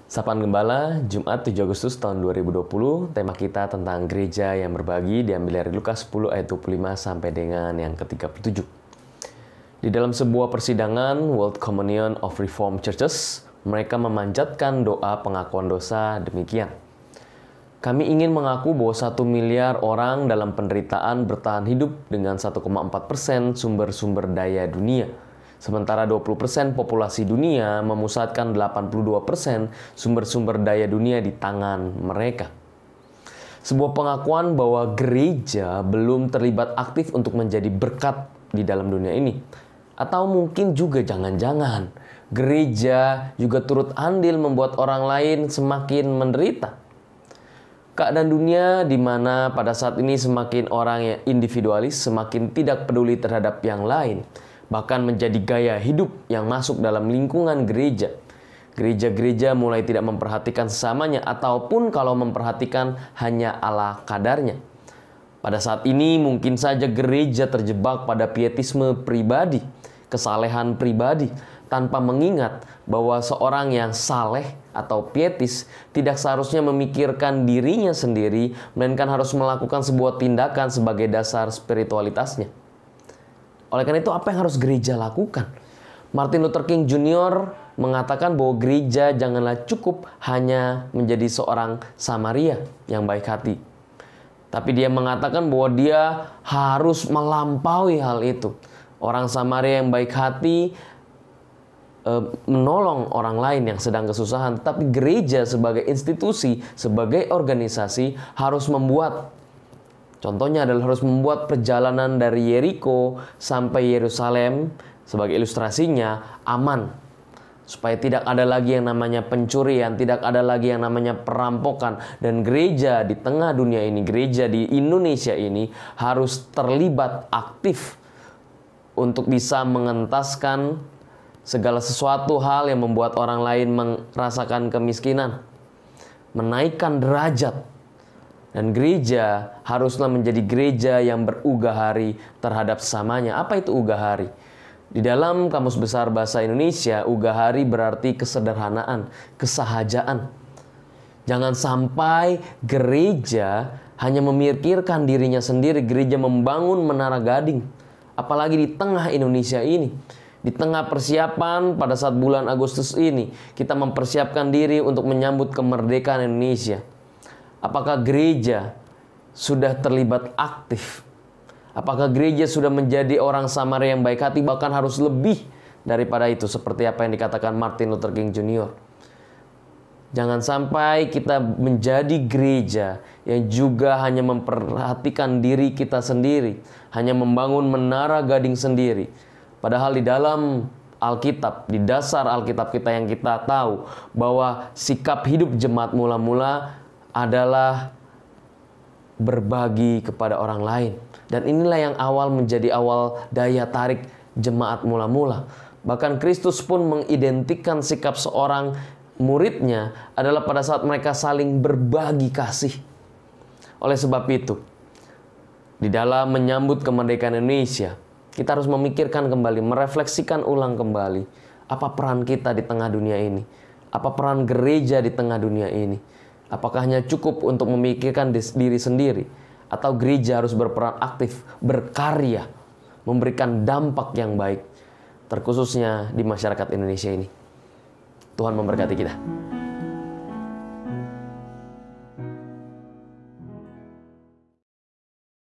Sapaan Gembala, Jumat 7 Agustus tahun 2020, tema kita tentang gereja yang berbagi diambil dari Lukas 10 ayat 25 sampai dengan yang ke-37. Di dalam sebuah persidangan World Communion of Reformed Churches, mereka memanjatkan doa pengakuan dosa demikian. Kami ingin mengaku bahwa 1 miliar orang dalam penderitaan bertahan hidup dengan 1,4% sumber-sumber daya dunia. Sementara 20% populasi dunia memusatkan 82% sumber-sumber daya dunia di tangan mereka. Sebuah pengakuan bahwa gereja belum terlibat aktif untuk menjadi berkat di dalam dunia ini. Atau mungkin juga jangan-jangan gereja juga turut andil membuat orang lain semakin menderita. Keadaan dunia di mana pada saat ini semakin orang yang individualis, semakin tidak peduli terhadap yang lain. Bahkan menjadi gaya hidup yang masuk dalam lingkungan gereja. Gereja-gereja mulai tidak memperhatikan sesamanya, ataupun kalau memperhatikan hanya ala kadarnya. Pada saat ini mungkin saja gereja terjebak pada pietisme pribadi, kesalehan pribadi, tanpa mengingat bahwa seorang yang saleh atau pietis tidak seharusnya memikirkan dirinya sendiri, melainkan harus melakukan sebuah tindakan sebagai dasar spiritualitasnya. Oleh karena itu, apa yang harus gereja lakukan? Martin Luther King Jr. mengatakan bahwa gereja janganlah cukup hanya menjadi seorang Samaria yang baik hati. Tapi dia mengatakan bahwa dia harus melampaui hal itu. Orang Samaria yang baik hati menolong orang lain yang sedang kesusahan. Tapi gereja sebagai institusi, sebagai organisasi harus membuat, contohnya adalah harus membuat perjalanan dari Yeriko sampai Yerusalem sebagai ilustrasinya aman. Supaya tidak ada lagi yang namanya pencurian, tidak ada lagi yang namanya perampokan. Dan gereja di tengah dunia ini, gereja di Indonesia ini harus terlibat aktif untuk bisa mengentaskan segala sesuatu hal yang membuat orang lain merasakan kemiskinan. Menaikkan derajat. Dan gereja haruslah menjadi gereja yang berugahari terhadap sesamanya. Apa itu ugahari? Di dalam Kamus Besar Bahasa Indonesia, ugahari berarti kesederhanaan, kesahajaan. Jangan sampai gereja hanya memikirkan dirinya sendiri. Gereja membangun menara gading. Apalagi di tengah Indonesia ini. Di tengah persiapan pada saat bulan Agustus ini, kita mempersiapkan diri untuk menyambut kemerdekaan Indonesia. Apakah gereja sudah terlibat aktif? Apakah gereja sudah menjadi orang Samaria yang baik hati, bahkan harus lebih daripada itu, seperti apa yang dikatakan Martin Luther King Jr. Jangan sampai kita menjadi gereja yang juga hanya memperhatikan diri kita sendiri, hanya membangun menara gading sendiri. Padahal di dalam Alkitab, di dasar Alkitab kita yang kita tahu bahwa sikap hidup jemaat mula-mula adalah berbagi kepada orang lain. Dan inilah yang menjadi awal daya tarik jemaat mula-mula. Bahkan Kristus pun mengidentikan sikap seorang muridnya adalah pada saat mereka saling berbagi kasih. Oleh sebab itu, di dalam menyambut kemerdekaan Indonesia, kita harus memikirkan kembali, merefleksikan ulang kembali. Apa peran kita di tengah dunia ini? Apa peran gereja di tengah dunia ini? Apakah hanya cukup untuk memikirkan diri sendiri? Atau gereja harus berperan aktif, berkarya, memberikan dampak yang baik, terkhususnya di masyarakat Indonesia ini. Tuhan memberkati kita.